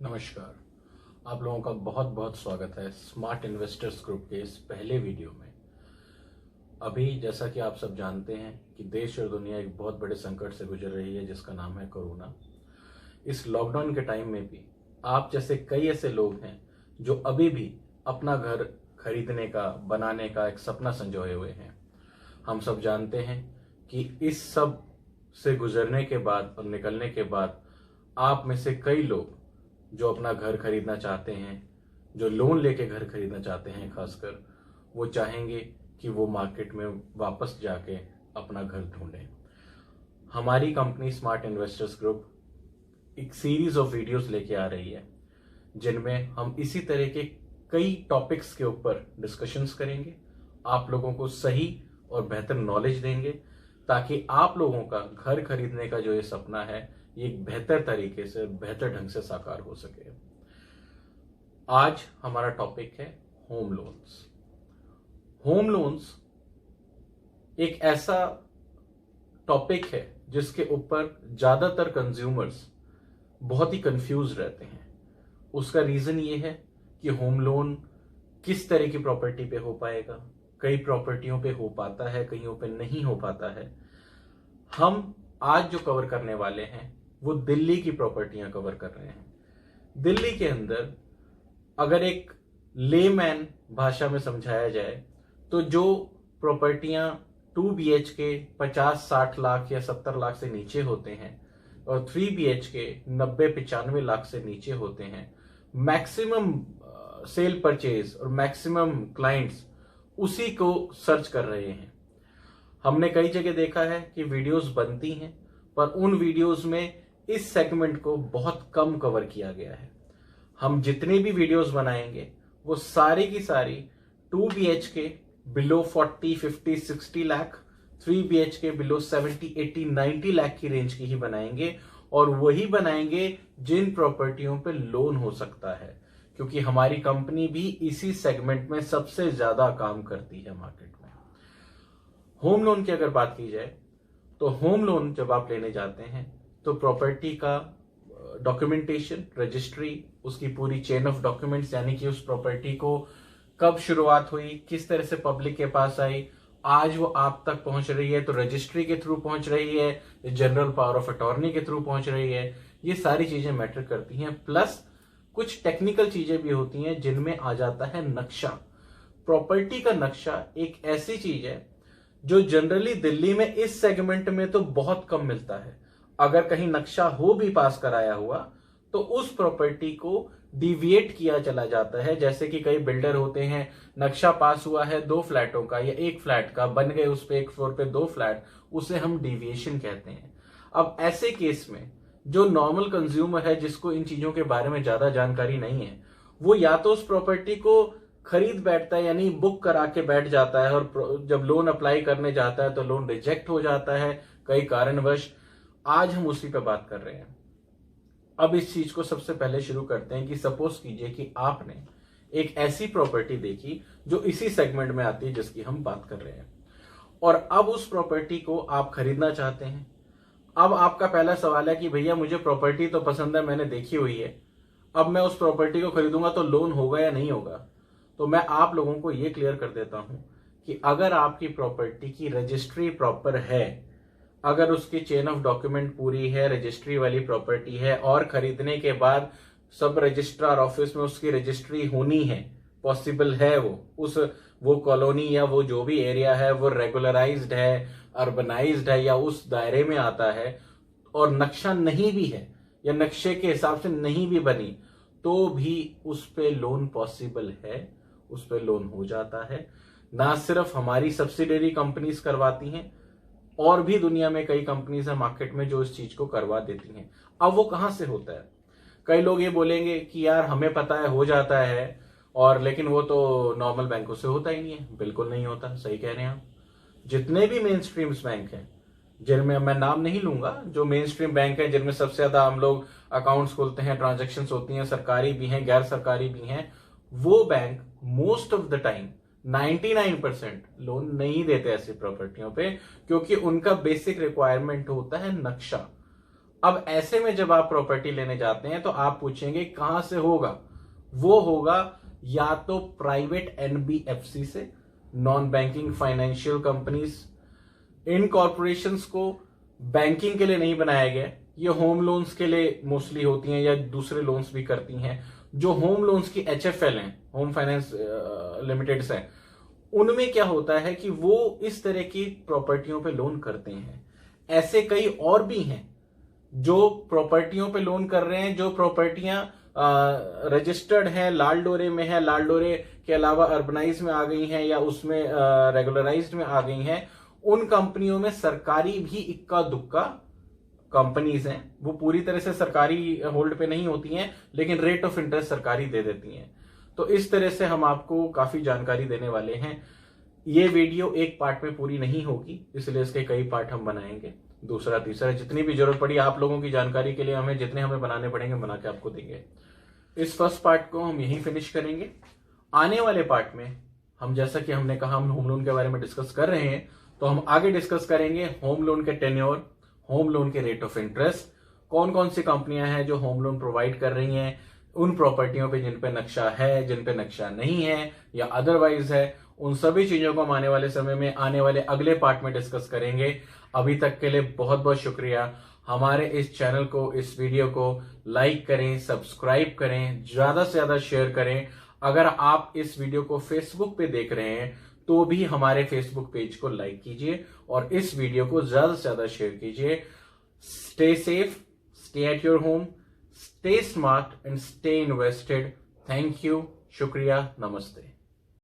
नमस्कार। आप लोगों का बहुत बहुत स्वागत है स्मार्ट इन्वेस्टर्स ग्रुप के इस पहले वीडियो में। अभी जैसा कि आप सब जानते हैं कि देश और दुनिया एक बहुत बड़े संकट से गुजर रही है जिसका नाम है कोरोना। इस लॉकडाउन के टाइम में भी आप जैसे कई ऐसे लोग हैं जो अभी भी अपना घर खरीदने का, बनाने का एक सपना संजोए हुए हैं। हम सब जानते हैं कि इस सब से गुजरने के बाद और निकलने के बाद आप में से कई लोग जो अपना घर खरीदना चाहते हैं, जो लोन लेके घर खरीदना चाहते हैं, खासकर वो चाहेंगे कि वो मार्केट में वापस जाके अपना घर ढूंढें। हमारी कंपनी स्मार्ट इन्वेस्टर्स ग्रुप एक सीरीज ऑफ वीडियोस लेके आ रही है जिनमें हम इसी तरह के कई टॉपिक्स के ऊपर डिस्कशंस करेंगे, आप लोगों को सही और बेहतर नॉलेज देंगे ताकि आप लोगों का घर खरीदने का जो ये सपना है ये एक बेहतर तरीके से, बेहतर ढंग से साकार हो सके। आज हमारा टॉपिक है होम लोन्स। होम लोन्स एक ऐसा टॉपिक है जिसके ऊपर ज्यादातर कंज्यूमर्स बहुत ही कंफ्यूज रहते हैं। उसका रीजन ये है कि होम लोन किस तरह की प्रॉपर्टी पे हो पाएगा, कई प्रॉपर्टियों पे हो पाता है, कईयों पे नहीं हो पाता है। हम आज जो कवर करने वाले हैं वो दिल्ली की प्रॉपर्टियां कवर कर रहे हैं। दिल्ली के अंदर अगर एक लेमैन भाषा में समझाया जाए तो जो प्रॉपर्टियां 2 BHK 50-60 लाख या 70 लाख से नीचे होते हैं और 3 BHK 90-95 लाख से नीचे होते हैं, मैक्सिमम सेल परचेज और मैक्सिमम क्लाइंट्स उसी को सर्च कर रहे हैं। हमने कई जगह देखा है कि वीडियोस बनती हैं पर उन वीडियोस में इस सेगमेंट को बहुत कम कवर किया गया है। हम जितने भी वीडियोस बनाएंगे वो सारी की सारी 2 BHK below 40, 50, 60 lakh, 3 BHK below 70, 80, 90 lakh की रेंज की ही बनाएंगे और वही बनाएंगे जिन प्रॉपर्टियों पे लोन हो सकता है, क्योंकि हमारी कंपनी भी इसी सेगमेंट में सबसे ज्यादा काम करती है मार्केट में। होम लोन की अगर बात की जाए तो होम लोन जब आप लेने जाते हैं तो प्रॉपर्टी का डॉक्यूमेंटेशन, रजिस्ट्री, उसकी पूरी चेन ऑफ डॉक्यूमेंट्स, यानी कि उस प्रॉपर्टी को कब शुरुआत हुई, किस तरह से पब्लिक के पास आई, आज वो आप तक पहुंच रही है तो रजिस्ट्री के थ्रू पहुंच रही है, जनरल पावर ऑफ अटॉर्नी के थ्रू पहुंच रही है, ये सारी चीजें मैटर करती हैं। प्लस कुछ टेक्निकल चीजें भी होती हैं जिनमें आ जाता है नक्शा। प्रॉपर्टी का नक्शा एक ऐसी चीज है जो जनरली दिल्ली में इस सेगमेंट में तो बहुत कम मिलता है। अगर कहीं नक्शा हो भी पास कराया हुआ तो उस प्रॉपर्टी को डिविएट किया चला जाता है। जैसे कि कई बिल्डर होते हैं, नक्शा पास हुआ है 2 फ्लैटों का या 1 फ्लैट का, बन गए उस पे 1 फ्लोर पे 2 फ्लैट, उसे हम डिविएशन कहते हैं। अब ऐसे केस में जो नॉर्मल कंज्यूमर है जिसको इन चीजों के बारे में ज्यादा जानकारी नहीं है, वो या तो उस प्रॉपर्टी को खरीद बैठता है, यानी बुक करा के बैठ जाता है, और जब लोन अप्लाई करने जाता है तो लोन रिजेक्ट हो जाता है कई कारणवश। आज हम उसी पे बात कर रहे हैं। अब इस चीज को सबसे पहले शुरू करते हैं कि सपोज कीजिए कि आपने एक ऐसी प्रॉपर्टी देखी जो इसी सेगमेंट में आती है जिसकी हम बात कर रहे हैं, और अब उस प्रॉपर्टी को आप खरीदना चाहते हैं। अब आपका पहला सवाल है कि भैया मुझे प्रॉपर्टी तो पसंद है, मैंने देखी हुई है, अब मैं उस प्रॉपर्टी को खरीदूंगा तो लोन होगा या नहीं होगा। तो मैं आप लोगों को यह क्लियर कर देता हूं कि अगर आपकी प्रॉपर्टी की रजिस्ट्री प्रॉपर है, अगर उसकी चेन ऑफ डॉक्यूमेंट पूरी है, रजिस्ट्री वाली प्रॉपर्टी है, और खरीदने के बाद सब रजिस्ट्रार ऑफिस में उसकी रजिस्ट्री होनी है, पॉसिबल है, वो कॉलोनी या वो जो भी एरिया है वो रेगुलराइज्ड है, अर्बनाइज्ड है या उस दायरे में आता है, और नक्शा नहीं भी है या नक्शे के हिसाब से नहीं भी बनी, तो भी उस पे लोन पॉसिबल है, उस पे लोन हो जाता है। ना सिर्फ हमारी सब्सिडरी कंपनीज करवाती हैं, और भी दुनिया में कई कंपनीज है मार्केट में जो इस चीज को करवा देती हैं। अब वो कहां से होता है? कई लोग ये बोलेंगे कि यार हमें पता है, हो जाता है, और लेकिन वो तो नॉर्मल बैंकों से होता ही नहीं है। बिल्कुल नहीं होता, सही कह रहे हैं आप। जितने भी मेन स्ट्रीम्स बैंक हैं, जिनमें मैं नाम नहीं लूंगा, जो मेन स्ट्रीम बैंक है जिनमें सबसे ज्यादा हम लोग अकाउंट्स खोलते हैं, ट्रांजेक्शन होती हैं, सरकारी भी हैं, गैर सरकारी भी हैं, वो bank most of the time 99% loan नहीं देते ऐसी प्रॉपर्टियों पे, क्योंकि उनका बेसिक रिक्वायरमेंट होता है नक्शा। अब ऐसे में जब आप प्रॉपर्टी लेने जाते हैं तो आप पूछेंगे कहां से होगा। वो होगा या तो प्राइवेट एनबीएफसी से, नॉन बैंकिंग फाइनेंशियल कंपनीज। इन कॉरपोरेशंस को बैंकिंग के लिए नहीं बनाया गया, ये होम लोन्स के लिए मोस्टली होती हैं या दूसरे लोन्स भी करती हैं। जो होम लोन्स की एचएफएल हैं, होम फाइनेंस लिमिटेड्स हैं, उनमें क्या होता है कि वो इस तरह की प्रॉपर्टियों पे लोन करते हैं। ऐसे कई और भी हैं जो प्रॉपर्टियों पे लोन कर रहे हैं, जो प्रॉपर्टियां रजिस्टर्ड हैं, लाल डोरे में है, लाल डोरे के अलावा अर्बनाइज में आ गई हैं या उसमें रेगुलराइज्ड में आ गई हैं। उन कंपनियों में सरकारी भी इक्का दुक्का कंपनीज हैं, वो पूरी तरह से सरकारी होल्ड पे नहीं होती हैं, लेकिन रेट ऑफ इंटरेस्ट सरकारी दे देती हैं। तो इस तरह से हम आपको काफी जानकारी देने वाले हैं। ये वीडियो एक पार्ट में पूरी नहीं होगी, इसलिए इसके कई पार्ट हम बनाएंगे, दूसरा तीसरा, जितनी भी जरूरत पड़ी आप लोगों की जानकारी के लिए हमें जितने हमें बनाने पड़ेंगे बना के आपको देंगे। इस फर्स्ट पार्ट को हम यहीं फिनिश करेंगे। आने वाले पार्ट में हम, जैसा कि हमने कहा, हम होम लोन के बारे में डिस्कस कर रहे हैं, तो हम आगे डिस्कस करेंगे होम लोन के टेन्योर, होम लोन के रेट ऑफ इंटरेस्ट, कौन कौन सी कंपनियां हैं जो होम लोन प्रोवाइड कर रही हैं, उन प्रॉपर्टियों पे जिन पे नक्शा है, जिन पे नक्शा नहीं है या अदरवाइज है, उन सभी चीजों को हम आने वाले समय में, आने वाले अगले पार्ट में डिस्कस करेंगे। अभी तक के लिए बहुत बहुत शुक्रिया। हमारे इस चैनल को, इस वीडियो को लाइक करें, सब्सक्राइब करें, ज्यादा से ज्यादा शेयर करें। अगर आप इस वीडियो को फेसबुक पे देख रहे हैं तो भी हमारे फेसबुक पेज को लाइक कीजिए और इस वीडियो को ज्यादा से ज्यादा शेयर कीजिए। Stay safe, stay at your home, stay smart and stay invested. Thank you, शुक्रिया, नमस्ते।